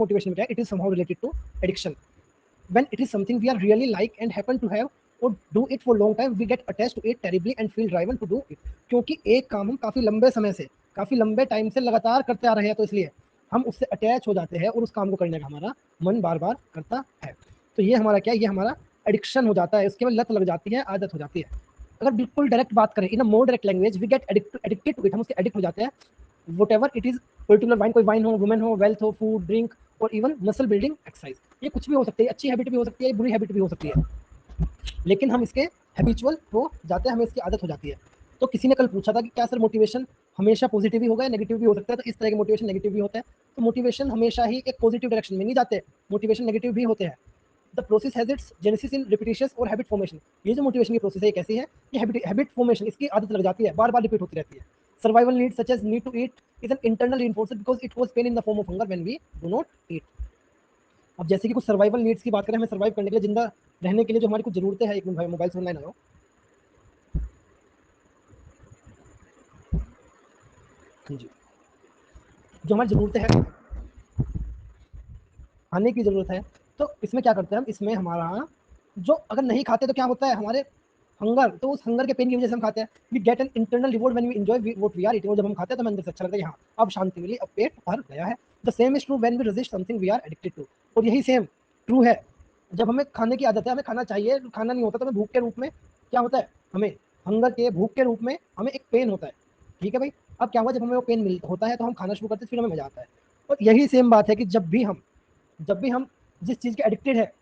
motivation क्या है? It is somehow related to addiction. When it is something we are really like and happen to have or do it for long time, we get attached to it terribly and feel driven to do it. क्योंकि एक काम हम काफी लंबे समय से, काफी लंबे टाइम से लगातार करते आ रहे हैं, तो इसलिए हम उससे अटैच हो जाते हैं और उस काम को करने का हमारा मन बार बार करता है। तो ये हमारा क्या है? ये हमारा एडिक्शन हो जाता है, उसके बाद लत लग जाती है, आदत हो जाती है। अगर बिल्कुल डायरेक्ट बात करें, in a more direct language, we get addicted to it, हम उसके एडिक्ट हो जाते हैं। whatever it is, particular wine, कोई वाइन हो, वुमेन हो, वेल्थ हो, फूड, ड्रिंक और इवन मसल बिल्डिंग एक्सरसाइज, ये कुछ भी हो सकती है, अच्छी हैबिट भी हो सकती है, बुरी हैबिट भी हो सकती है, लेकिन हम इसके हैबिचुअल हो जाते हैं, हमें इसकी आदत हो जाती है। तो किसी ने कल पूछा था कि क्या सर मोटिवेशन हमेशा पॉजिटिव ही होगा या नेगेटिव भी हो सकता है? तो इस तरह के मोटिवेशन नेगेटिव भी होते हैं। तो मोटिवेशन हमेशा ही एक पॉजिटिव डायरेक्शन में नहीं जाते, मोटिवेशन नेगेटिव भी होते हैं। The process has its genesis in repetitions और हैबिट फॉर्मेशन। ये जो मोटिवेशन की प्रोसेस है, ये कैसी है? ये हैबिट फॉर्मेशन, इसकी आदत लग जाती है, बार बार रिपीट होती रहती है। Survival need such as need to eat is an internal reinforcer because it was pain in the form of hunger when we do not eat. अब जैसे कि कुछ सर्वाइवल नीड्स की बात करें, हमें सर्वाइव करने के लिए, जिंदा रहने के लिए जो हमारी कुछ जरूरतें हैं, एक मिनट भाई मोबाइल से ऑनलाइन आ जाओ। जी, जो हमारी जरूरतें हैं, खाने की जरूरत है, तो इसमें क्या करते हैं हम? इसमें हमारा जो अगर नहीं खाते तो क्या होता है? हमारे हंगर, तो उस हंगर के पेन की वजह से हम खाते हैं। We get an internal reward when we enjoy what we are eating. जब हम खाते हैं तो हमें अंदर से अच्छा लगता है, हाँ अब शांति मिली, अब पेट भर गया है। The same is true when we resist something we are addicted to. और यही सेम ट्रू है जब हमें खाने की आदत है, हमें खाना चाहिए, खाना नहीं होता तो हमें भूख के रूप में क्या होता है? हमें हंगर के, भूख के रूप में हमें एक पेन होता है। ठीक है भाई, अब क्या हुआ? जब हमें वो पेन मिल होता है तो हम खाना शुरू करते हैं, फिर हमें मजा आता है। और यही सेम बात है कि जब भी हम जिस चीज़ के एडिक्टेड है,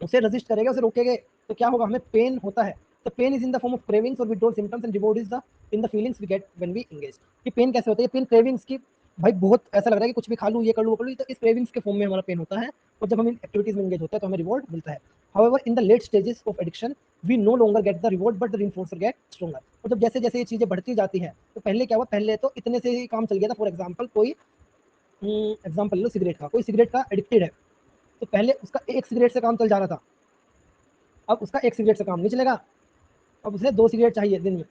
उसे रेजिस्ट करेंगे, उसे रोकेंगे, तो क्या होगा? हमें पेन होता है। तो pain is in the form of cravings और withdrawal symptoms and reward is the in the feelings we get when we engage. ये पेन कैसे होता है? ये पेन क्रेविंग्स की, भाई बहुत ऐसा लग रहा है कि कुछ भी खा लूँ, ये कर लूँ, वो कर लूँ, तो इस क्रेविंग्स के फॉर्म में हमारा पेन होता है। और जब हम इन एक्टिविटीज में एंगेज होते हैं तो हमें रिवॉर्ड मिलता है। However in the late stages of addiction we no longer get the reward but the reinforcer get stronger. और जब जैसे जैसे ये चीजें बढ़ती जाती है, तो पहले क्या हुआ? पहले तो इतने से ही काम चल गया था। फॉर एग्जाम्पल, कोई एग्जाम्पल लो सिगरेट का, कोई सिगरेट का एडिक्टेड है, तो पहले उसका एक सिगरेट से काम चल जा रहा था, अब उसका एक सिगरेट से काम नहीं चलेगा, अब उसे 2 सिगरेट चाहिए दिन में,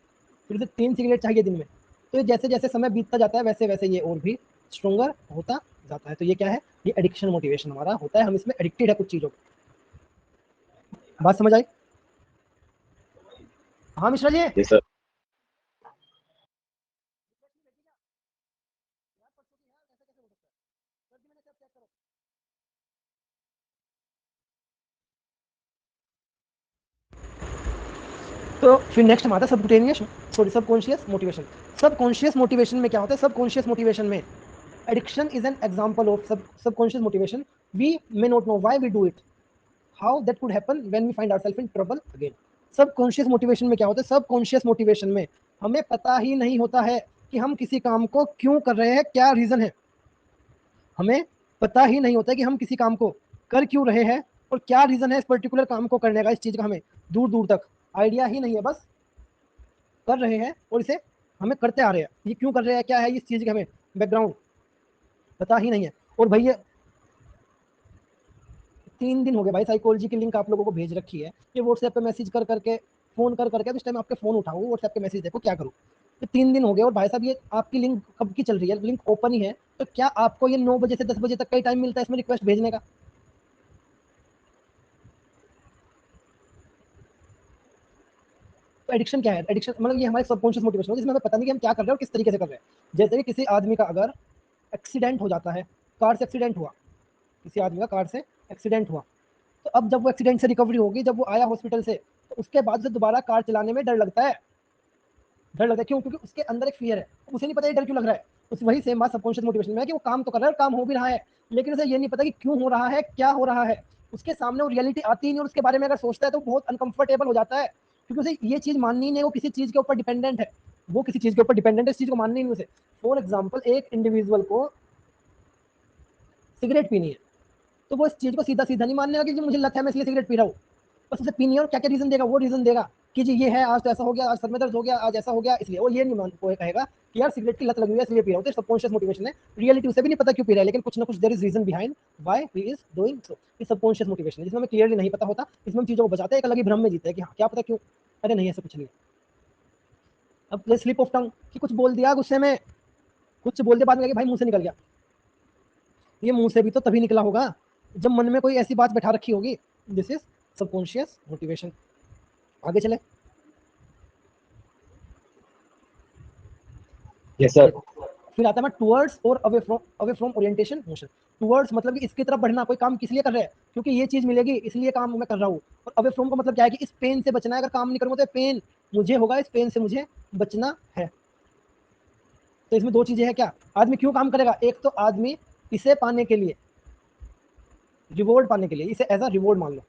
फिर उसे 3 सिगरेट चाहिए दिन में। तो जैसे जैसे समय बीतता जाता है, वैसे वैसे ये और भी स्ट्रोंगर होता जाता है। तो ये क्या है? ये एडिक्शन मोटिवेशन हमारा होता है, हम इसमें एडिक्टेड है कुछ चीज़ों को। बात समझ आई? हाँ मिश्रा जी। जी सर। तो फिर नेक्स्ट हमारा subcutaneous, sorry subconscious motivation. Subconscious motivation में क्या होता है? सबकॉन्शियस मोटिवेशन में addiction is an example of subconscious motivation. We may not know why we do it, how that could happen when we find ourself in trouble again. Subconscious motivation में क्या होता है? Subconscious motivation में हमें पता ही नहीं होता है कि हम किसी काम को क्यों कर रहे हैं, क्या रीजन है। हमें पता ही नहीं होता है कि हम किसी काम को कर क्यों रहे हैं और क्या रीजन है इस पर्टिकुलर काम को करने का। इस चीज का हमें दूर दूर तक आइडिया ही नहीं है, बस कर रहे हैं और इसे हमें करते आ रहे हैं। ये क्यों कर रहे हैं, क्या है इस चीज का, हमें बैकग्राउंड पता ही नहीं है। और भैया 3 दिन हो गए भाई, साइकोलॉजी की लिंक आप लोगों को भेज रखी है, ये व्हाट्सएप पे मैसेज कर करके, फोन कर करके, तो इस टाइम आपके फोन उठाओ, व्हाट्सएप पे मैसेज देखो, क्या करूँ? ये 3 दिन हो गए और भाई साहब ये आपकी लिंक कब की चल रही है? लिंक ओपन ही है, तो क्या आपको ये 9 बजे से 10 बजे तक का ही टाइम मिलता है इसमें रिक्वेस्ट भेजने का? तो एडिक्शन क्या है? एडिक्शन मतलब ये हमारे सबकॉन्शियस मोटिवेशन है, जिसमें हमें पता नहीं कि हम क्या कर रहे हैं और किस तरीके से कर रहे हैं। जैसे कि किसी आदमी का अगर एक्सीडेंट हो जाता है, कार से एक्सीडेंट हुआ, किसी आदमी का कार से एक्सीडेंट हुआ, तो अब जब वो एक्सीडेंट से रिकवरी होगी, जब वो आया हॉस्पिटल से, तो उसके बाद से दोबारा कार चलाने में डर लगता है। डर लगता है क्यों? क्योंकि उसके अंदर एक फियर है, उसे नहीं पता ये डर क्यों लग रहा है। उस वही सेम बात सबकॉन्शियस मोटिवेशन में है कि वो काम तो कर रहा है और काम हो भी रहा है, लेकिन उसे ये नहीं पता कि क्यों हो रहा है, क्या हो रहा है। उसके सामने वो रियलिटी आती ही नहीं और उसके बारे में अगर सोचता है तो बहुत अनकंफर्टेबल हो जाता है, क्योंकि उसे ये चीज माननी ही नहीं, वो किसी चीज के ऊपर डिपेंडेंट है, वो किसी चीज के ऊपर डिपेंडेंट है, इस चीज को माननी नहीं उसे। फॉर एग्जाम्पल, एक इंडिविजुअल को सिगरेट पीनी है, तो वो इस चीज को सीधा सीधा नहीं मानने लगा कि मुझे लत है मैं इसलिए सिगरेट पी रहा हूँ। बस उसे पीनी है, और क्या क्या रीजन देगा? वो रीजन देगा कि जी ये है, आज तो ऐसा हो गया, आज सर में दर्द हो गया, आज ऐसा हो गया, इसलिए। वो ये नहीं मान वो कहेगा कि यार सिगरेट की लत लगी हुई है इसलिए पी रहा हूँ। तो सबकॉन्शियस मोटिवेशन है, रियलिटी उसे भी नहीं पता क्यों पी रहा है, लेकिन कुछ ना कुछ there is reason behind why he is doing so. ये सबकॉन्शियस मोटिवेशन है, जिसमें हमें क्लियरली नहीं पता होता, इसमें हम चीजों को बचाते हैं, एक अलग ही भ्रम में जीते हैं कि हाँ क्या पता क्यों, अरे नहीं ऐसा कुछ नहीं। अब ये स्लिप ऑफ टंग कि कुछ बोल दिया गुस्से में, कुछ बोल दिया बाद में भाई मुंह से निकल गया, ये मुंह से भी तो तभी निकला होगा जब मन में कोई ऐसी बात बैठा रखी होगी। This is subconscious motivation. आगे चले। Yes sir. देखो फिर आता है मैं टुवर्ड्स और away from orientation motion. Towards मतलब कि इसकी तरफ बढ़ना, कोई काम किस लिए कर रहे हैं, क्योंकि ये चीज मिलेगी इसलिए काम मैं कर रहा हूँ। और अवे फ्रॉम का मतलब क्या है कि इस पेन से बचना है, अगर काम नहीं करूंगा तो पेन मुझे होगा, इस पेन से मुझे बचना है। तो इसमें दो चीजें हैं, क्या आदमी क्यों काम करेगा, एक तो आदमी इसे पाने के लिए, रिवॉर्ड पाने के लिए, इसे एज अ रिवॉर्ड मान लो।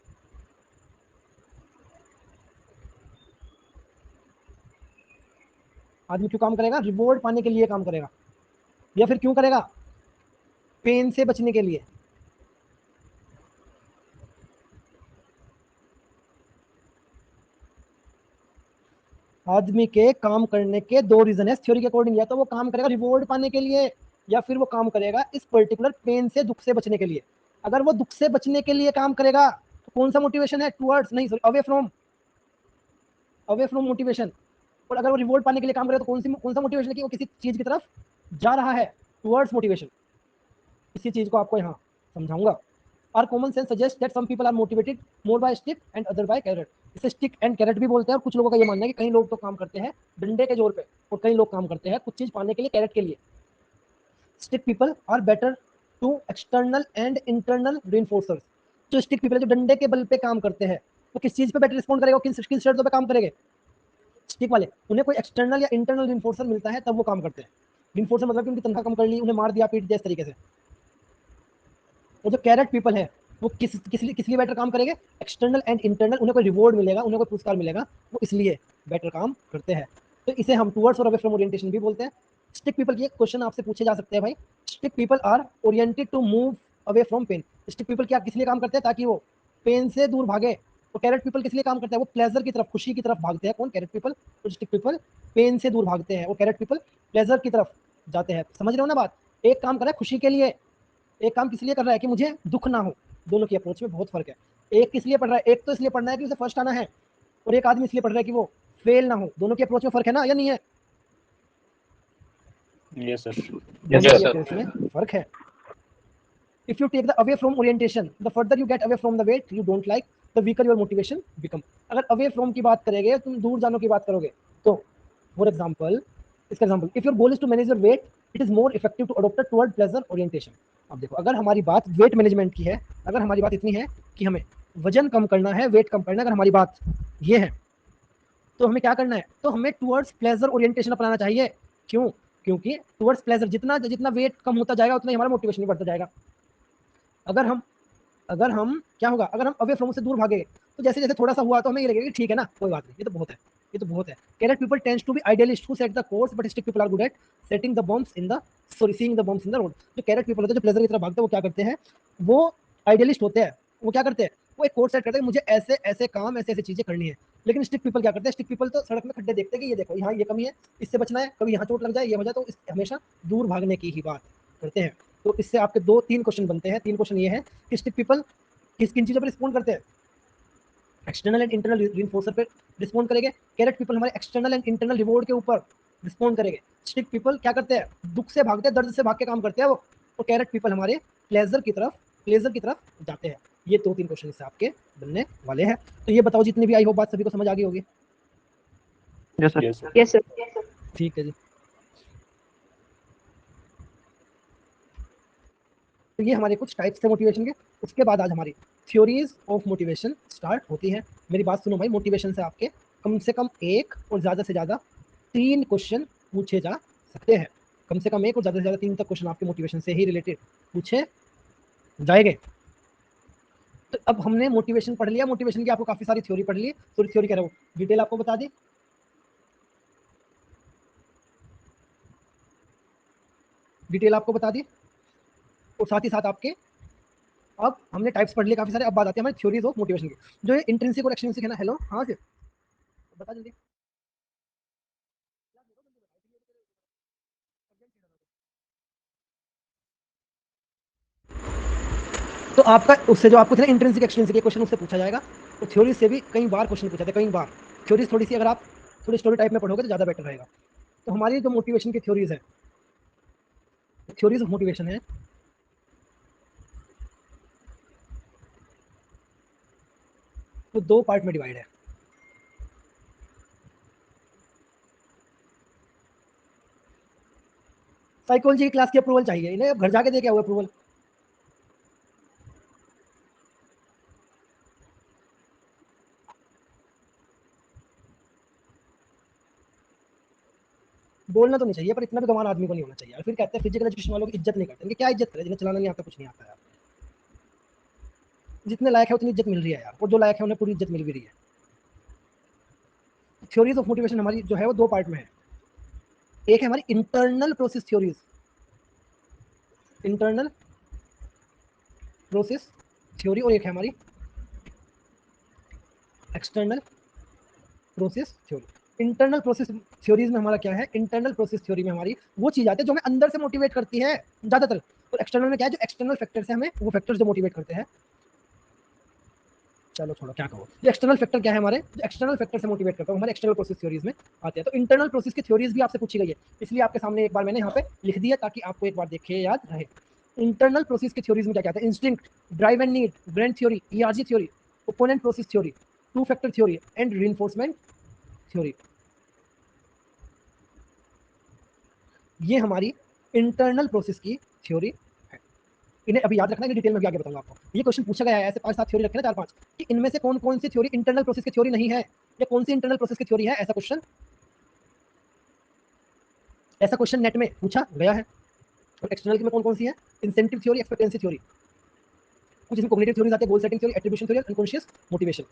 आदमी क्यों काम करेगा, रिवॉर्ड पाने के लिए काम करेगा, या फिर क्यों करेगा, पेन से बचने के लिए। आदमी के काम करने के दो रीजन है थ्योरी के अकॉर्डिंग, या तो वो काम करेगा रिवॉर्ड पाने के लिए, या फिर वो काम करेगा इस पर्टिकुलर पेन से, दुख से बचने के लिए। अगर वो दुख से बचने के लिए काम करेगा तो कौन सा मोटिवेशन है, टुवर्ड्स नहीं सॉरी अवे फ्रॉम मोटिवेशन। और अगर वो रिवॉर्ड पाने के लिए काम करेगा तो कौन सा मोटिवेशन है कि वो किसी चीज की तरफ जा रहा है, टुवर्ड्स मोटिवेशन। इसी चीज को आपको यहाँ समझाऊंगा। और common sense suggest that some people are motivated more by stick and other by carrot. इसे स्टिक एंड कैरेट भी बोलते हैं, और कुछ लोगों का ये मानना है कि कई लोग तो काम करते हैं डंडे के जोर पे, और कई लोग काम करते हैं कुछ चीज पाने के लिए, कैरेट के लिए। Stick people are better to external and internal reinforcers. जो स्टिक पीपल है, जो डंडे के बल पे काम करते हैं, वो किस चीज पे बेटर रिस्पॉन्ड करेगा, किन शर्तों पे काम करेंगे, स्टिक वाले। उन्हें कोई एक्सटर्नल या इंटरनल रेनफोर्सर मिलता है तब वो काम करते हैं। रेनफोर्सर मतलब कि उनकी तनख्वाह कम कर ली, उन्हें मार दिया, पीट दिया, इस तरीके से। और जो कैरेट पीपल है वो किस लिए बेटर काम करेंगे, एक्सटर्नल एंड इंटरनल, उन्हें कोई रिवॉर्ड मिलेगा, उन्हें कोई पुरस्कार मिलेगा, वो इसलिए बेटर काम करते हैं। तो इसे हम टुवर्ड्स और अवे फ्रॉम ओरिएंटेशन भी बोलते हैं। स्टिक पीपल की क्वेश्चन आपसे पूछे जा सकते हैं भाई, stick people are oriented to move away from pain. Stick people क्या किस लिए काम करते हैं, ताकि वो पेन से दूर भागे। तो कैरेट पीपल किस लिए काम करते हैं, वो प्लेजर की तरफ, खुशी की तरफ भागते हैं। कौन, कैरेट पीपल। तो स्टिक पीपल पेन से दूर भागते हैं, और कैरेट पीपल प्लेजर की तरफ जाते हैं। समझ रहे हो ना बात, एक काम कर रहा है खुशी के लिए, एक काम किस लिए कर रहा है कि मुझे दुख ना हो। दोनों की अप्रोच में बहुत फर्क है। एक किस लिए पढ़ रहा है, एक तो इसलिए पढ़ना है कि उसे फर्स्ट आना है, और एक आदमी इसलिए पढ़ रहा है कि वो फेल ना हो। दोनों की अप्रोच में फर्क है ना, या नहीं है। Yes sir. दोनों की अप्रोच में फर्क है। If you take the away from orientation, the further you get away from the weight you don't like, the weaker your motivation become. अगर away from की बात करेंगे, तुम दूर जाने की बात करोगे, तो for example, इसका example, if your goal is to manage your weight, it is more effective to adopt a toward pleasure orientation. अब देखो, अगर हमारी बात वेट मैनेजमेंट की है, अगर हमारी बात इतनी है कि हमें वजन कम करना है, वेट कम करना है, अगर हमारी बात ये है, तो हमें क्या करना है, तो हमें टुवर्ड्स प्लेजर ओरिएंटेशन अपनाना चाहिए। क्यों, क्योंकि टुवर्ड्स प्लेजर, जितना जितना वेट कम होता जाएगा उतना ही हमारा मोटिवेशन भी बढ़ता जाएगा। अगर हम क्या होगा, अगर हम अवे फ्रॉम से दूर भागे, तो जैसे जैसे थोड़ा सा हुआ तो हमें ये लगेगा कि ठीक है ना, कोई बात नहीं, ये तो बहुत है, ये तो बहुत है। Carrot people tends to be idealist who set the course, but stick people are good at setting the bumps in the sorry seeing the bumps in the road. जो कैरेट पीपल होते हैं, जो प्लेजर की तरफ भागते हैं, वो क्या करते हैं, वो आइडियलिस्ट होते हैं। वो क्या करते हैं, वो एक कोर्स सेट करते हैं, मुझे ऐसे ऐसे काम, ऐसे ऐसे चीजें करनी है। लेकिन स्टिक पीपल क्या करते हैं, स्टिक पीपल तो सड़क में खड्डे देखते हैं कि ये देखो यहाँ ये कमी है, इससे बचना है, कभी यहाँ चोट लग जाए, ये हो जाए, तो हमेशा दूर भागने की ही बात करते हैं। तो इससे आपके दो तीन क्वेश्चन बनते हैं। तीन क्वेश्चन ये है कि स्टिक पीपल किस किन चीजों पर रिस्पॉन्ड करते हैं, एक्सटर्नल एंड इंटरनल रिइंफोर्सर पे रिस्पॉन्ड करेंगे। कैरेट पीपल हमारे एक्सटर्नल एंड इंटरनल रिवॉर्ड के ऊपर रिस्पॉन्ड करेंगे। स्टिक पीपल क्या करते हैं, दुख से भागते हैं, दर्द से भाग के काम करते हैं वो। और कैरेट पीपल हमारे प्लेजर की तरफ जाते हैं। ये दो तीन क्वेश्चन इससे आपके बनने वाले हैं। तो ये बताओ, जितनी भी आई हो बात सभी को समझ आ गई होगी। Yes sir. Yes sir. ठीक है जी। तो ये हमारे कुछ टाइप्स थे मोटिवेशन के। उसके बाद आज हमारी थ्योरीज ऑफ मोटिवेशन स्टार्ट होती है। मेरी बात सुनो भाई, मोटिवेशन से आपके कम से कम एक और ज़्यादा से ज़्यादा 3 क्वेश्चन पूछे जा सकते हैं। कम से कम एक और ज़्यादा से ज़्यादा 3 तक क्वेश्चन आपके मोटिवेशन से ही रिलेटेड पूछे जाएंगे। तो अब हमने मोटिवेशन पढ़ लिया, मोटिवेशन की आपको काफ़ी सारी थ्योरी पढ़ ली, थोड़ी थ्योरी कह रहा हूँ, डिटेल आपको बता दी। डिटेल आपको बता दी, और साथ ही साथ आपके अब हमने टाइप्स पढ़ लिए काफ़ी सारे। अब बात आती है हमारी थ्योरीज ऑफ मोटिवेशन की, जो ये इंट्रिंसिक और एक्सट्रिंसिक है ना। हेलो, हाँ जी, बता जल्दी। तो आपका उससे जो आपको थे ना इंट्रिंसिक एक्सट्रिंसिक के क्वेश्चन उससे पूछा जाएगा। तो थ्योरी से भी कई बार क्वेश्चन पूछा जाता है, कई बार। थ्योरीज थोड़ी सी अगर आप थोड़ी स्टोरी टाइप में पढ़ोगे तो ज़्यादा बेटर रहेगा। तो हमारी जो मोटिवेशन की थ्योरीज है, थ्योरीज ऑफ मोटिवेशन है, तो 2 पार्ट में डिवाइड है। साइकोलॉजी की क्लास की अप्रूवल चाहिए इन्हें, अब घर जाके दे क्या हुआ अप्रूवल। बोलना तो नहीं चाहिए पर इतना भी गंवार आदमी को नहीं होना चाहिए। और फिर कहते हैं फिजिकल एजुकेशन वालों की इज्जत नहीं करते। क्या इज्जत करें, जिन्हें चलाना नहीं आता, कुछ नहीं आता यार। जितने लायक है उतनी इज्जत मिल रही है यार, और जो लायक है उन्हें पूरी इज्जत मिल भी रही है। थ्योरीज ऑफ मोटिवेशन हमारी जो है वो 2 पार्ट में है। एक है हमारी internal process theories, internal process theory, और एक है हमारी external process theory. Internal process theories में हमारा क्या है, इंटरनल प्रोसेस थ्योरी में हमारी वो चीज आती है जो हमें अंदर से मोटिवेट करती है ज्यादातर। और एक्सटर्नल में क्या है, जो एक्सटर्नल फैक्टर्स है हमें वो फैक्टर्स जो मोटिवेट करते हैं। चलो छोड़ो क्या कहो, जो एक्सटर्नल फैक्टर क्या है हमारे, जो एक्सटर्नल फैक्टर से मोटिवेट करता है हमारे एक्सटर्नल प्रोसेस थ्योरीज में आते हैं। तो इंटरनल प्रोसेस की थ्योरीज भी आपसे पूछी गई है, इसलिए आपके सामने एक बार मैंने यहाँ पे लिख दिया ताकि आपको एक बार देखे याद रहे। इंटरनल प्रोसेस की थ्योरीज में क्या कहते हैं, instinct, drive and need, brain theory, ERG theory, opponent process theory, two factor theory and reinforcement theory. ये हमारी इंटरनल प्रोसेस की थ्योरी है। इन्हें अभी याद रखना है, डिटेल में भी आगे बताऊंगा आपको। ये क्वेश्चन पूछा गया है, ऐसे 5-7 थ्योरी रखे ना, 4-5, कि इनमें से कौन कौन सी थ्योरी इंटरनल प्रोसेस की थ्योरी नहीं है, या कौन सी इंटरनल प्रोसेस की थ्योरी है, ऐसा क्वेश्चन नेट में पूछा गया है। और एक्सटर्नल में कौन कौन सी है, इंसेंटिव थ्योरी, एक्सपेक्टेंसी थ्योरी, कुछ इसमें कॉग्निटिव थ्योरीज आते हैं, goal setting theory, attribution theory, unconscious motivation.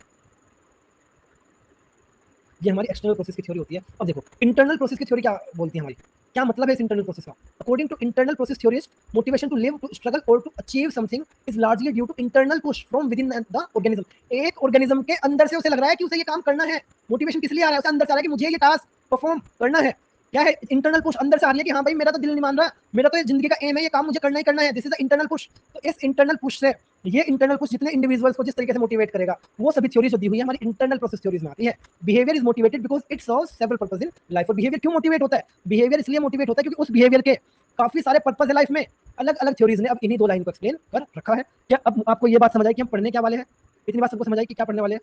ये हमारी एक्सटर्नल प्रोसेस की थ्योरी होती है। अब देखो इंटरनल प्रोसेस की थ्योरी क्या बोलती है हमारी, क्या मतलब है इस इंटरनल प्रोसेस का। According to internal process theorist, motivation to live, to struggle और to achieve something is largely due to internal push from with in the organism. एक ऑर्गेनिज्म के अंदर से उसे लग रहा है कि उसे ये काम करना है। मोटिवेशन किस लिए आ रहा है, उसे अंदर से आ रहा है कि मुझे ये टास्क परफॉर्म करना है। क्या है, इंटरनल पुश अंदर से आ रही है कि हाँ भाई मेरा तो दिल नहीं मान रहा, मेरा तो ये जिंदगी का एम है, ये काम मुझे करना ही करना है। This is the internal push. तो इस इंटरनल पुश से, ये इंटरनल पुश जितने इंडिविजुअल्स को जिस तरीके से मोटिवेट करेगा, वो सभी थ्योरीज जो दी हुई है हमारी इंटरनल प्रोसेस थ्योरीज में आती है। Behaviour is motivated because it serves several purpose in life. और बिहेवियर क्यों मोटिवेट होता है, बिहेवियर इसलिए मोटिवेट होता है क्योंकि उस बिहेवियर के काफी सारे पर्पस है लाइफ में। अलग अलग थ्योरीज ने अब इन्हीं 2 लाइन को एक्सप्लेन कर रखा है। क्या अब आपको ये बात समझ आई कि हम पढ़ने क्या वाले हैं, इतनी बात सबको समझ आई कि क्या पढ़ने वाले हैं।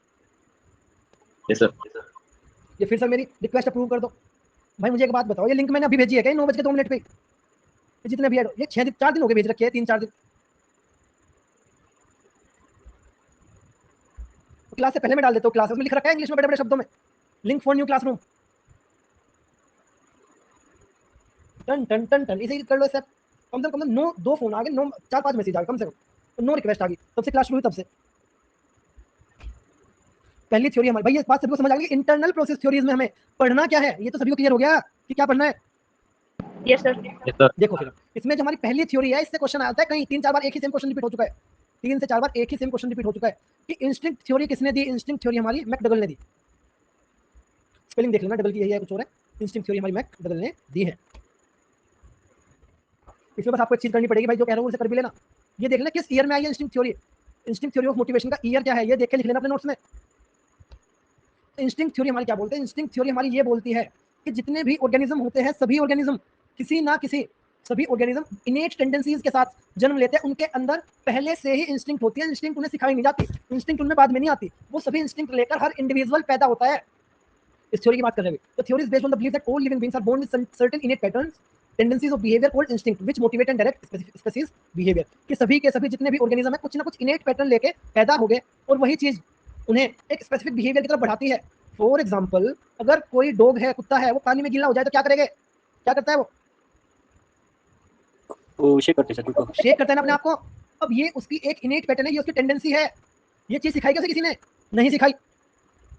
Yes sir. ये फिर सर मेरी रिक्वेस्ट अप्रूव कर दो। भाई मुझे एक बात बताओ, ये लिंक मैंने अभी भेजी है क्या 9:02 पे, जितने भी ये 4 दिन हो गए भेज रखे हैं, 3-4 दिन। क्लास से पहले मैं डाल देता हूँ, क्लास में लिख रखा है इंग्लिश में बड़े बड़े शब्दों में, लिंक फॉर न्यू क्लासरूम। टन टन टन टन इसे कर लो सर। कम से कम 9 2 फोन आ गए, 9 4-5 मैसेज आ गए कम से कम, तो 9 रिक्वेस्ट आ गई तब से क्लास शुरू हुई। तब से पहली थ्योरी हमारी, भाई ये बात सबको समझ आ गई। इंटरनल प्रोसेस थ्योरीज में हमें पढ़ना क्या है, ये तो सभी को क्लियर हो गया कि क्या पढ़ना है। Yes sir. Yes sir. देखो फिर इसमें जो हमारी पहली थ्योरी है, इससे क्वेश्चन आता है कहीं 3-4 बार, एक ही सेम क्वेश्चन रिपीट हो चुका है। 3 से 4 बार एक ही सेम क्वेश्चन रिपीट हो चुका है कि इंस्टिंक्ट थ्योरी किसने दी। इंस्टिंक्ट थ्योरी हमारी मैकडगल ने दी। स्पेलिंग देख लेना, डबल की यही है, कुछ और है। इंस्टिंक्ट थ्योरी हमारी मैकडगल ने दी है। इसमें बस आपको एक चीज करनी पड़ेगी भाई, जो कह रहा हूँ उसे कर भी लेना। ये देख लेना किस ईयर में आई है instinct theory. Instinct theory of motivation का ईयर क्या है, ये देख के लिख लेना अपने नोट्स में। इंस्टिंक्ट थ्योरी हमारी क्या बोलते हैं, इंस्टिंक्ट थ्योरी हमारी ये बोलती है कि जितने भी ऑर्गेनिज्म होते हैं, सभी ऑर्गेनिज्म किसी ना किसी, सभी ऑर्गेनिज्म इनेट टेंडेंसीज के साथ जन्म लेते हैं। उनके अंदर पहले से ही इंस्टिंक्ट होती है, इंस्टिंक्ट उन्हें सिखाई नहीं जाती, इंस्टिंक्ट उनमें बाद में नहीं आती। वो सभी इंस्टिंक्ट लेकर हर इंडिविजुअल पैदा होता है। इस थ्योरी की बात कर रहे हैं। तो theory is based on the belief that all living beings are born with certain innate patterns, tendencies of behaviour called instinct which motivate and direct species behaviour. कि सभी के सभी जितने भी ऑर्गेनिज्म है कुछ ना कुछ इनेट पैटर्न लेके पैदा हो गए, और वही चीज उन्हें एक स्पेसिफिक बिहेवियर की तरफ बढ़ाती है। फॉर एग्जाम्पल, अगर कोई डॉग है, कुत्ता है, वो पानी में गीला हो जाए तो क्या करेगा, क्या करता है वो, वो शेक करते सर को। शेक करता है ना अपने आप को। अब ये उसकी एक इनेट पैटर्न है, ये उसकी टेंडेंसी है। ये चीज सिखाई कैसे किसी ने, नहीं सिखाई।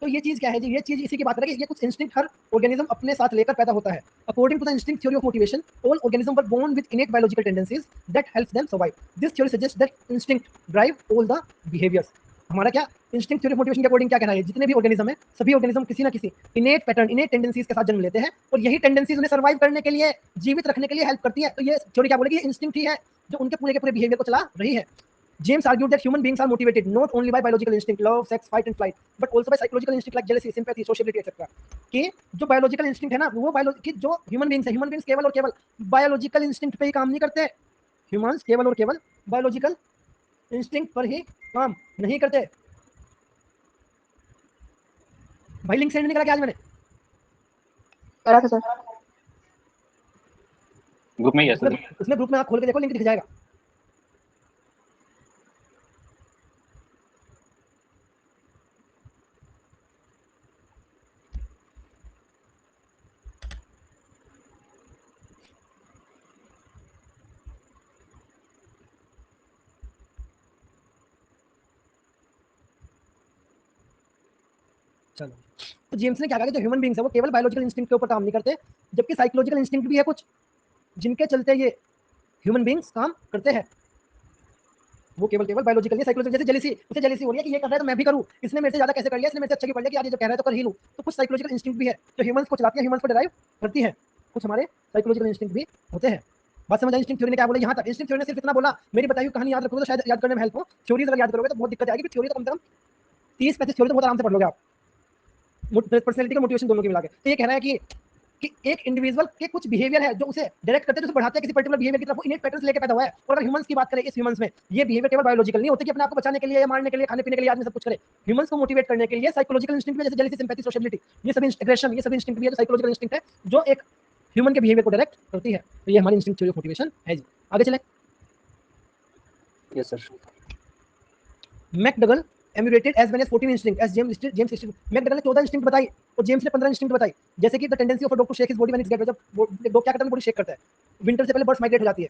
तो ये चीज क्या है जी, ये चीज इसी की बात करें कि ये कुछ इंस्टिंक्ट हर ऑर्गेनिज्म अपने साथ लेकर पैदा होता है। According to the instinct theory of motivation, all organism were born with innate biological tendencies that helps them survive. This theory suggest that instinct drive all the behaviours. हमारा क्या इंस्टिंक्ट थ्योरी ऑफ मोटिवेशन के according क्या कहना है, जितने भी organism है, सभी ऑर्गेनिज्म किसी ना किसी इनेट पैटर्न, इनेट टेंडेंसीज के साथ जन्म लेते हैं, और यही टेंडेंसीज उन्हें सर्वाइव करने के लिए, जीवित रखने के लिए हेल्प करती है। तो ये थ्योरी क्या बोलेगी, इंस्टिंक्ट ही है जो उनके पूरे के पूरे बिहेवियर को चला रही है। James argued that human beings are motivated not only by biological instinct, love, sex, fight and flight, but also by psychological instinct like jealousy, sympathy, sociability, etc. कि जो बायोलॉजिकल इंस्टिंक्ट है ना, वो कि जो ह्यूमन बींग्स है, human beings केवल और केवल बायोलॉजिकल इंस्टिंक्ट पे ही काम नहीं करते। ह्यूमंस केवल और केवल बायोलॉजिकल इंस्टिंक्ट पर ही काम नहीं करते। भाई लिंक सेंड नहीं करा क्या आज मैंने? करा था सर। ग्रुप में ही है सर। उसमें ग्रुप में आप खोल के देखो, लिंक दिख जाएगा। चलो, तो जेम्स ने क्या कहा कि जो ह्यूमन बींग्स है वो केवल बायोलॉजिकल इंस्टिंक्ट के ऊपर काम नहीं करते, जबकि साइकोलॉजिकल इंस्टिंक्ट भी है कुछ जिनके चलते ये ह्यूमन बींग्स काम करते हैं। वो केवल बायोलॉजिकल नहीं, साइकोलॉजिकल। जैसे जेलिसी, उसे जेलिसी हो रही है कि ये कर रहा है तो मैं भी करूं, इसने मेरे से ज्यादा कैसे कर लिया, इसने मेरे से अच्छा क्यों कर लिया कि यार ये जो कह रहा है तो कर ही लूं। तो कुछ साइकोलॉजिकल इंस्टिंक्ट भी है जो ह्यूमंस को चलाती है, ह्यूमंस को डिराइव करती है। कुछ हमारे साइकोलॉजिकल इंस्टिंक्ट भी होते हैं। बात समझ आई? इंस्टिंक्ट थ्योरी ने क्या बोला यहाँ तक? इंस्टिंक्ट थ्योरी ने सिर्फ इतना बोला, मेरी बताई हुई कहानी याद रखोगे तो शायद याद करने में हेल्प हो। थ्योरीज अगर याद करोगे तो बहुत दिक्कत आएगी, थ्योरी तो कम से कम 30-35 थ्योरी तो बहुत आराम से पढ़ लोगे आप, पर्सनैलिटी का मोटिवेशन दोनों की मिला के। तो ये कह रहा है कि एक इंडिविजुअल के कुछ बिहेवियर है जो उसे डायरेक्ट करते हैं, जो बढ़ाते हैं किसी पर्टिकुलर बिहेवियर की तरफ, वो इनेट पैटर्न्स लेके पैदा हुआ है। और अगर ह्यूमंस की बात करें, इस ह्यूमंस में ये बिहेवियर केवल बायोलॉजिकल नहीं होते कि अपने आप को बचाने के लिए या मारने के लिए, खाने पीने के लिए आदमी सब कुछ करे। ह्यूमंस को मोटिवेट करने के लिए साइकोलॉजिकल इंस्टिंक्ट, जैसे जेलसी, सिंपैथी, सोशलिटी, ये सभी एग्रेशन, ये सभी इंस्टिंक्ट भी है जो साइकोलॉजिकल इंस्टिंक्ट है, जो एक ह्यूमन के बिहेवियर को डायरेक्ट करती है। तो ये हमारी इंस्टिंक्ट थ्योरी ऑफ मोटिवेशन है जी। आगे चले। Yes sir. McDougall enumerated as well as 14 instinct as James instinct. McDougall ने 14 इंस्टिंक्ट बताई और जेम्स ने 15 इंस्टिंक्ट बताई। जैसे कि the tendency of a dog to shake his body when it's get, जब डॉग क्या करता है, बॉडी शेक करता है। विंटर से पहले बर्ड्स माइग्रेट हो जाती है।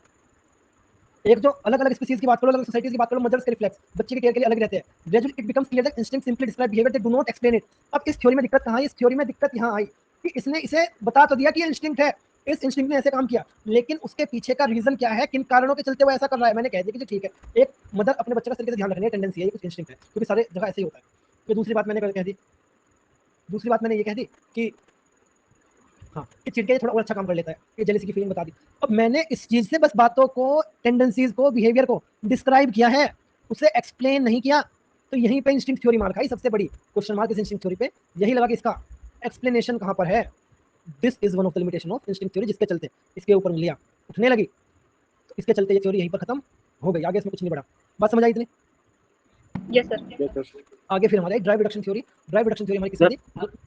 एक जो अलग अलग स्पीसीज की बात करो, अलग सोसाइटीज की बात करो, मदर्स के रिफ्लेक्स बच्चे के केयर के लिए अलग रहते हैं। Gradually it becomes clear that instinct simply describe behaviour, they do not explain it. अब इस थ्योरी में दिक्कत कहाँ आई? इस थ्योरी में दिक्कत यहाँ आई कि इसने इसे बता तो दिया कि ये इंस्टिंक्ट है, इस इंस्टिंक्ट ने ऐसे काम किया, लेकिन उसके पीछे का रीजन क्या है, किन कारणों के चलते वो ऐसा कर रहा है। मैंने कह दिया कि ठीक है, एक मदर अपने बच्चे का तरीके से ध्यान रखने की टेंडेंसी है, ये कुछ इंस्टिंक्ट है, क्योंकि सारे जगह ऐसे ही होता है। तो दूसरी बात मैंने कह दी, दूसरी बात मैंने ये कह दी कि हाँ, कि चिड़िया थोड़ा और अच्छा काम कर लेता है, ये जेलसी की फीलिंग बता दी। अब मैंने इस चीज से बस बातों को, टेंडेंसीज को, बिहेवियर को डिस्क्राइब किया है, उसे एक्सप्लेन नहीं किया। तो यहीं पे इंस्टिंक्ट थ्योरी मार खाई, सबसे बड़ी क्वेश्चन मार्क इस इंस्टिंक्ट थ्योरी पे यही लगा कि इसका एक्सप्लेनेशन कहाँ पर है। This is one of the limitation of instinct theory, जिसके चलते इसके ऊपर उंगलियां उठने लगी, तो इसके चलते ये थ्योरी यहीं पर खत्म हो गई, आगे इसमें कुछ नहीं बढ़ा। बात समझ आई इतनी? Yes sir. आगे फिर हमारे drive reduction theory. Drive reduction theory हमारी किसने दी?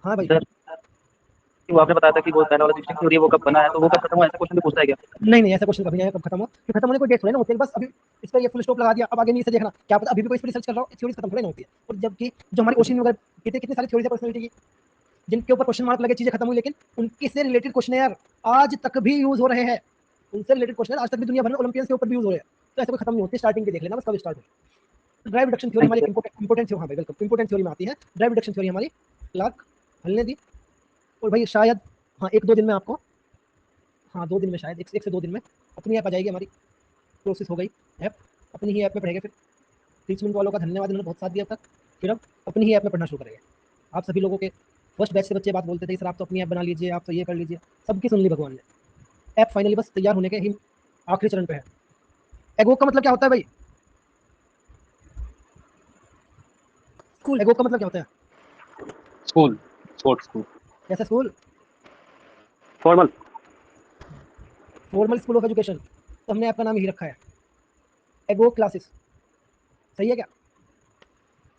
हाँ भाई। कि वो आपने बताया था कि वो पहला वाला इंस्टिंक्ट थ्योरी है वो कब बना है, तो वो कब खत्म हुआ, ऐसा क्वेश्चन भी पूछता है क्या? नहीं, ऐसा क्वेश्चन कभी नहीं है कब खत्म हो, कि खत्म होने कोई डेट थोड़ी ना होती है। बस अभी इस पर ये फुल स्टॉप लगा दिया, अब आगे नहीं से देखना, क्या पता अभी भी कोई इस पर रिसर्च कर रहा हो, थ्योरीज खत्म थोड़ी ना होती है। और जबकि जो हमारी ओशन वगैरह कितनी सारी थ्योरीज है पर्सनैलिटी की, जिनके ऊपर क्वेश्चन मार्क लगे, चीजें खत्म हुई, लेकिन उनके से रिलेटेड क्वेश्चन यार आज तक भी यूज हो रहे हैं। उनसे रिलेटेड क्वेश्चन आज तक भी दुनिया भर में ओलंपियंस के ऊपर भी यूज हो रहे हैं। तो ऐसा कोई खत्म नहीं होती, स्टार्टिंग की देख लेना बस कब स्टार्ट हुई। ड्राइव रिडक्शन थ्योरी हमारी इंपोर्टेंट थ्योरी, हाँ भाई बिल्कुल इंपोर्टेंट थ्योरी में आती है। ड्राइव रिडक्शन थ्योरी हमारी क्लार्क हल ने दी, और भाई शायद हाँ 1-2 दिन में आपको, हाँ 2 दिन में शायद, 1 से 2 दिन में अपनी ऐप आ जाएगी हमारी। प्रोसेस हो गई, ऐप अपनी ही ऐप में पढ़ेंगे। फिर टीचमेंट वालों का धन्यवाद, इन्होंने बहुत साथ दिया अब तक। फिर अब अपनी ही ऐप में पढ़ना शुरू करेंगे। आप सभी लोगों के फर्स्ट बैच से बच्चे बात बोलते थे सर आप तो अपनी ऐप बना लीजिए, आप तो ये कर लीजिए, सबकी सुन ली भगवान ने। ऐप फाइनली बस तैयार होने के ही आखिरी चरण पे है। एगोक का मतलब क्या होता है भाई? स्कूल। एगोक का मतलब क्या होता है? स्कूल, स्पोर्ट्स स्कूल, कैसा school? Formal. Formal school of education. तो हमने ऐप का नाम यही रखा है, एगोक क्लासेस। सही है क्या?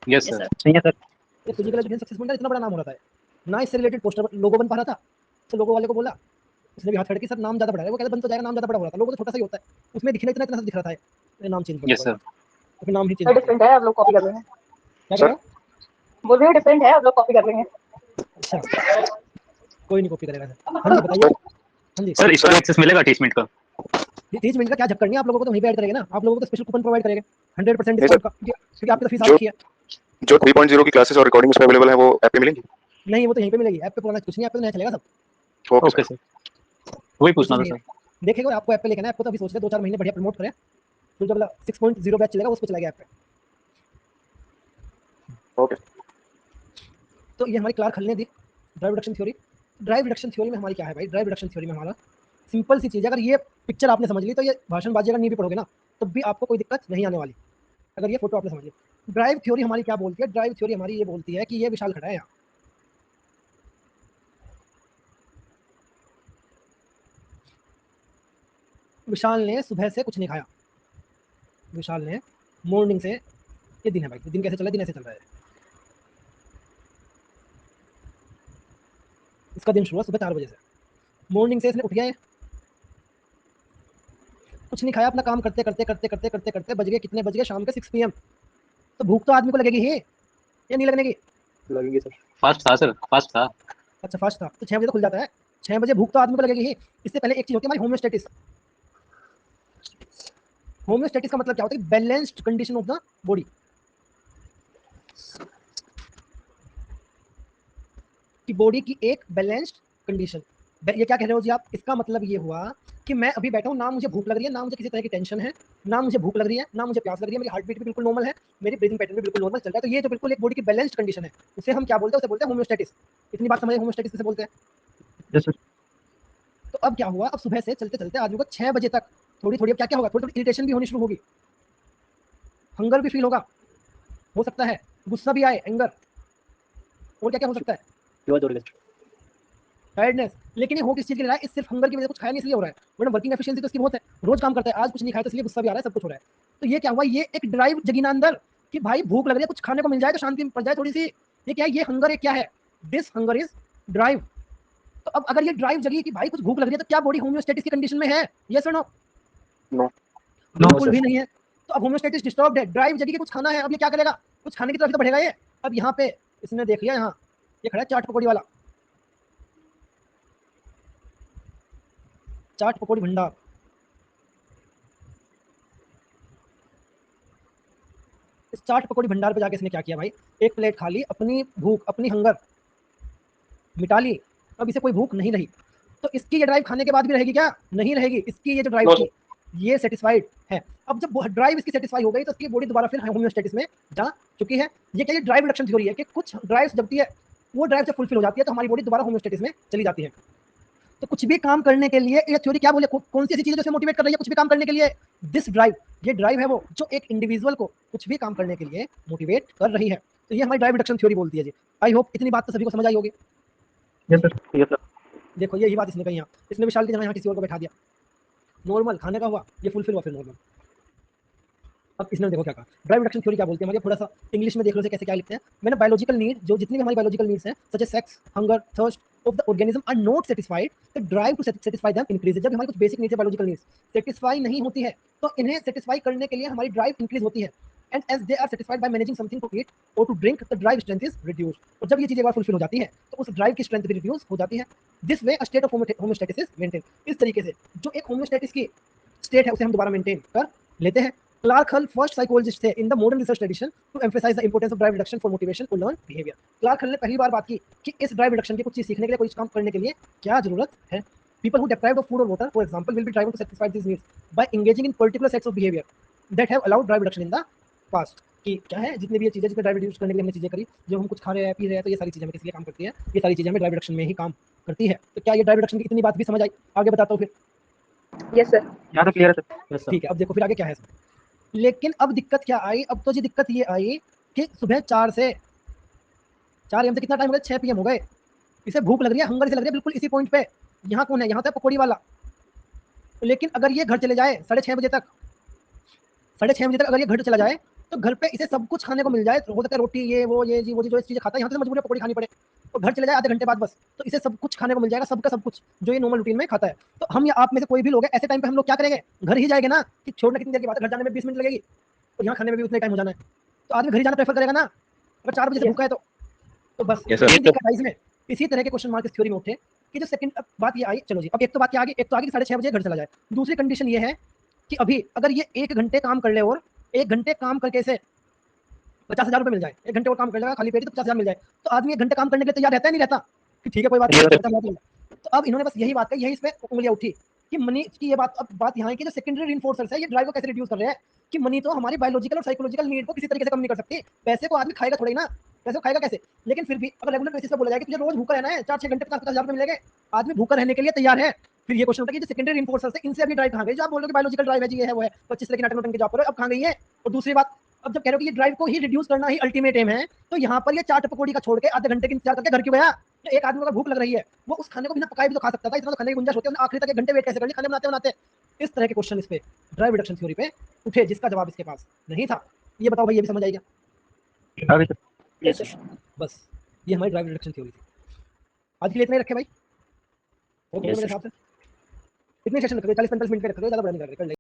यस सर, सही है सर। ये फिजिकल एजुकेशन सक्सेसफुल का इतना बड़ा नाम हो रहा था ना, इससे रिलेटेड पोस्टर लोगो बन पा रहा था। तो लोगो वाले को बोला, उसने भी हाथ खड़े कि सर नाम ज्यादा बड़ा है। वो कहता बन तो जाएगा, नाम ज्यादा बड़ा हो रहा था, लोगो तो छोटा सा ही होता है, उसमें दिखना इतना इतना सा दिख रहा था, ये नाम चेंज कर यस दिया, सर। तो फिर नाम ही चेंज सर कर दिया। डिफरेंट है, आप लोग कॉपी कर रहे हैं। क्या कह रहे हो? बोल रहे हो डिफरेंट है, आप लोग कॉपी कर रहे हैं। अच्छा, कोई नहीं कॉपी करेगा सर। हाँ जी बताइए। हाँ जी, सर इसका एक्सेस मिलेगा टीचमेंट का? ये 30 मिनट का क्या झक्कड़ नहीं है, आप लोगों को तो वहीं पे ऐड करेंगे ना, आप लोगों को तो स्पेशल कूपन प्रोवाइड करेंगे 100% नहीं सर, डिस्काउंट का, क्योंकि आपकी तो फीस आ जो रखी है। जो 3.0 की क्लासेस और रिकॉर्डिंग उसमें अवेलेबल है वो ऐप पे मिलेंगी? नहीं वो तो यहीं पे मिलेगी, ऐप पे पुराना कुछ नहीं, ऐप पे तो नया चलेगा सब। Okay okay sir. सर, वही कुछ पूछना था नहीं सर। देखेगा, और आपको ऐप पे लेके ना, ऐप को तो अभी सोच रहे 2-4 महीने बढ़िया प्रमोट करें, फिर जब 6.0 बैच चलेगा उस पे चलेगा ऐप पे। ओके। तो ये हमारी क्लार्क हल ने दी drive reduction theory. Drive reduction theory में हमारी क्या है भाई? ड्राइव रिडक्शन थ्योरी में हमारा सिंपल सी चीज़ है, अगर ये पिक्चर आपने समझ ली तो ये भाषणबाजी अगर नहीं भी पढ़ोगे ना तो भी आपको कोई दिक्कत नहीं आने वाली, अगर ये फोटो आपने समझ ली। ड्राइव थ्योरी हमारी क्या बोलती है? ड्राइव थ्योरी हमारी ये बोलती है कि ये विशाल खड़ा है यहाँ, विशाल ने सुबह से कुछ नहीं खाया, विशाल ने मॉर्निंग से, ये दिन है भाई, दिन कैसे चल रहा है? दिन ऐसे चल रहा है, इसका दिन शुरू हुआ सुबह 4 बजे से। मॉर्निंग से इसने उठ गया है, कुछ नहीं खाया, अपना काम करते करते करते करते करते करते बज गए कितने, बज गए शाम के 6 PM। तो भूख तो आदमी को लगेगी ही या नहीं लगने की? लगेंगे सर। फास्ट था सर, फास्ट था। अच्छा फास्ट था तो 6 बजे तो खुल जाता है, 6 बजे भूख तो आदमी को लगेगी ही। इससे पहले एक चीज होती है हमारी होम्योस्टेटिस। होम्योस्टेटिस का मतलब क्या होता है? Balanced condition of the body. कि बॉडी की एक बैलेंस्ड कंडीशन। ये क्या कह रहे हो जी आप? इसका मतलब ये हुआ कि मैं अभी बैठा हूँ, ना मुझे भूख लग रही है, ना मुझे किसी तरह की टेंशन है, ना मुझे भूख लग रही है, ना मुझे प्यास लग रही है, मेरी हार्ट बीट भी बिल्कुल नॉर्मल है, मेरी ब्रीदिंग पैटर्न भी बिल्कुल नॉर्मल चल रहा है। तो ये जो बिल्कुल एक बॉडी की बैलेंस्ड कंडीशन है, उसे हम क्या बोलते हैं? उसे बोलते हैं होम्योस्टेटिस। इतनी बात समझे होम्योस्टेटिस किसे बोलते हैं? Yes sir. तो अब क्या हुआ? अब सुबह से चलते चलते आदमी को 6 बजे तक थोड़ी थोड़ी, अब क्या क्या होगा? थोड़ी थोड़ी इरिटेशन भी होनी शुरू होगी, हंगर भी फील होगा, हो सकता है गुस्सा भी आए, एंगर, और क्या क्या हो सकता है? टायर्डनेस। लेकिन ये हो किस चीज के लिए रहा है? इस सिर्फ हंगर की वजह से कुछ खाया नहीं इसलिए हो रहा है, वरना वर्किंग एफिशिएंसी तो इसकी बहुत है, रोज काम करता है, आज कुछ नहीं खाया तो इसलिए गुस्सा भी आ रहा है, सब कुछ हो रहा है। तो ये क्या हुआ? ये एक ड्राइव जगी ना अंदर कि भाई भूख लग रही है, कुछ खाने को मिल जाए तो शांति पड़ जाए थोड़ी सी। ये क्या है? ये हंगर एक क्या है? This hunger is drive. तो अब अगर ये ड्राइव जगी कि भाई कुछ भूख लग रही है, तो क्या बॉडी होम्योस्टेटिस की कंडीशन में है? यस और नो? नो। बिल्कुल भी नहीं है। तो अब होम्योस्टेटिस डिस्टर्ब्ड है, ड्राइव जगी कि कुछ खाना है, अब ये क्या करेगा? कुछ खाने की तरफ तो बढ़ेगा ये। अब यहाँ पे इसने देख लिया, यहाँ ये खड़ा है चाट पकौड़ी वाला, चाट पकौड़ी भंडार। इस चाट पकौड़ी भंडार पे जाके इसने क्या किया भाई? एक प्लेट खा ली, अपनी भूख, अपनी हंगर मिटा ली, अब इसे कोई भूख नहीं रही। तो इसकी ये ड्राइव खाने के बाद भी रहेगी क्या? नहीं रहेगी। इसकी ये जो ड्राइव थी ये सेटिस्फाइड है। अब जब ड्राइव इसकी सेटिस्फाई हो गई तो इसकी बॉडी दोबारा फिर होम्योस्टेटिस में जा चुकी है। ये क्या? ये ड्राइव रिडक्शन थ्योरी है कि कुछ ड्राइव्स जबती है, वो ड्राइव जब फुलफिल हो जाती है तो हमारी बॉडी दोबारा होम्योस्टेटिस में चली जाती है। तो कुछ भी काम करने के लिए ये थ्योरी क्या बोले? कौन सी ऐसी चीज जो मोटिवेट कर रही है कुछ भी काम करने के लिए? This drive. ये ड्राइव है वो जो एक इंडिविजुअल को कुछ भी काम करने के लिए मोटिवेट कर रही है। तो ये हमारी ड्राइव रिडक्शन थ्योरी बोलती है जी। आई होप इतनी बात तो सभी को समझ आई होगी। Yes sir, yes sir. देखो यही बात इसने कही, यहाँ इसने विशाल की जगह यहाँ किसी और को बैठा दिया, नॉर्मल खाने का हुआ, ये फुलफिल हुआ फिर नॉर्मल। अब इसने देखो क्या कहा, ड्राइव रिडक्शन थ्योरी क्या बोलती है हमारी, थोड़ा सा इंग्लिश में देख लो से कैसे क्या लिखते हैं। मैंने बायोलॉजिकल नीड, जो जितनी भी हमारी बायोलॉजिकल नीड्स हैं such as sex, hunger, thirst of the organism are not satisfied, the drive to satisfy them increases. जब हमारी कुछ basic needs biological needs satisfy नहीं होती है तो इन्हें सेटिस्फाई करने के लिए हमारी ड्राइव इंक्रीज होती है। And as they are satisfied by managing something to eat और to drink, the drive strength is reduced. और जब ये चीज एक बार फुलफिल हो जाती है तो उस ड्राइव की स्ट्रेंथ भी रिड्यूस हो जाती है। This way a state of homeostasis is maintain. इस तरीके से जो एक होम्योस्टेटिस की स्टेट है उसे हम दोबारा मेंटेन कर लेते हैं। क्लार्क हल फर्स्ट साइकोलॉजिस्ट थे in the modern research tradition to emphasise the importance of drive reduction for motivation to learn behaviour. Clark Hull ने पहली बार बात की कि इस ड्राइव रिडक्शन की कुछ चीज सीखने के लिए, कोई काम करने के लिए क्या जरूरत है। People who deprived of food or water, for example, will be driving to satisfy these needs by engaging in particular sets of behavior that have allowed drive reduction in the past। कि क्या है, जितनी भी ये चीजें जिसमें drive reduce करने के लिए हमने चीजें करी, जो हम कुछ खा रहे हैं पी रहे हैं, तो ये सारी चीजें हमें किस लिए काम करती है? ये सारी चीजें हमें ड्राइव रिडक्शन में ही काम करती है। तो क्या ये ड्राइव रिडक्शन की इतनी बात भी समझ आई? आगे बताता हूँ फिर। Yes sir. यहाँ तक क्लियर है सर? Yes sir. ठीक है, अब देखो फिर आगे क्या है। लेकिन अब दिक्कत क्या आई? अब तो जी दिक्कत ये आई कि सुबह 4 AM से कितना टाइम हो गया? 6 PM हो गए। इसे भूख लग रही है, हंगर से लग रही है, बिल्कुल इसी पॉइंट पे। यहाँ कौन है? यहाँ तो पकौड़ी वाला। लेकिन अगर ये घर चले जाए 6:30 बजे तक, 6:30 बजे तक अगर ये घर चला जाए तो घर पे इसे सब कुछ खाने को मिल जाए, तो हो सकता है रोटी, ये वो ये जी वो जी जो चीजें खाता है, यहाँ से मजबूर है पकौड़ी खानी पड़े, तो घर चले जाए आधे घंटे बाद बस, तो इसे सब कुछ खाने को मिल जाएगा, सबका सब कुछ जो ये नॉर्मल रूटीन में खाता है। तो हम या आप में से कोई भी लोग है, ऐसे टाइम पे हम लोग क्या करेंगे? घर ही जाएंगे ना, कि छोड़ना कितनी देर की बात है, घर जाने में 20 मिनट लगेगी और यहाँ खाने में भी उतने टाइम हो जाना है, तो आदमी घर ही जाना प्रेफर करेगा ना, अगर 4 बजे से भूखा है तो बस Yes, sir. यही दिक्कत है इसमें। इसी तरह के क्वेश्चन मार्क इस थ्योरी में उठे कि जो सेकंड बात ये आई, चलो जी, अब एक तो बात क्या आ गई, एक तो आ गई कि 6:30 बजे घर चला जाए। दूसरी कंडीशन ये है कि अभी अगर ये 1 घंटे काम कर ले और 1 घंटे काम करके से 50,000 रुपये मिल जाए, 1 घंटे और काम कर लेगा खाली पेट तो 50,000 मिल जाए, तो आदमी 1 घंटे काम करने के लिए तैयार रहता है नहीं रहता? कि ठीक है कोई बात नहीं। तो अब इन्होंने बस यही बात कही, यही इस पे उंगलियां उठी कि मनी की ये बात, अब बात यहाँ है कि जो सेकेंडरी रिइंफोर्सर्स है ये ड्राइव को कैसे रिड्यूस कर रहे हैं, कि मनी तो हमारी बायोलॉजिकल और साइकोलॉजिकल नीड को किसी तरीके से कम नहीं कर सकती। पैसे को आदमी खाएगा थोड़ी ना, पैसे को खाएगा कैसे? लेकिन फिर भी अगर रेगुलर बेसिस पे बोला जाए कि तुझे रोज भूखा रहना है, 4-6 घंटे 50,000 रुपये मिलेंगे, आदमी भूखा रहने के लिए तैयार है। फिर ये क्वेश्चन होता है कि जो सेकेंडरी रिइंफोर्सर्स है इनसे अभी ड्राइव कहाँ गई? जो आप बोल रहे हो कि बायोलॉजिकल ड्राइव है जी, ये है वो है, 25 लेकिन नाटक की जॉब करो, अब कहाँ गई है? और दूसरी बात, अब जब कह रहे हो कि ये ड्राइव को ही रिड्यूस करना ही अल्टीमेट एम है, तो यहाँ पर ये चाट पकौड़ी का छोड़ के आधे घंटे की इंतजार करके घर क्यों गया? एक आदमी को भूख लग रही है, वो उस खाने को बिना पकाए भी तो खा सकता था, इतना तो खाने की गुंजाइश होती है, आखिरी तक 1 घंटे वेट कैसे कर ली खाने बनाते बनाते? इस तरह के क्वेश्चन इस पे ड्राइव रिडक्शन थ्योरी पे उठे, जिसका जवाब इसके पास नहीं था। ये बताओ भाई, ये भी समझ आई क्या? आगे सर। Yes sir. बस ये हमारी ड्राइव रिडक्शन थ्योरी थी। आज के लिए इतने ही रखे भाई, ओके Yes, मेरे sir. हिसाब से इतने सेशन रख रहे 40-45 मिनट के रख रहे, ज़्यादा बड़ा नहीं कर रहे, कर ले।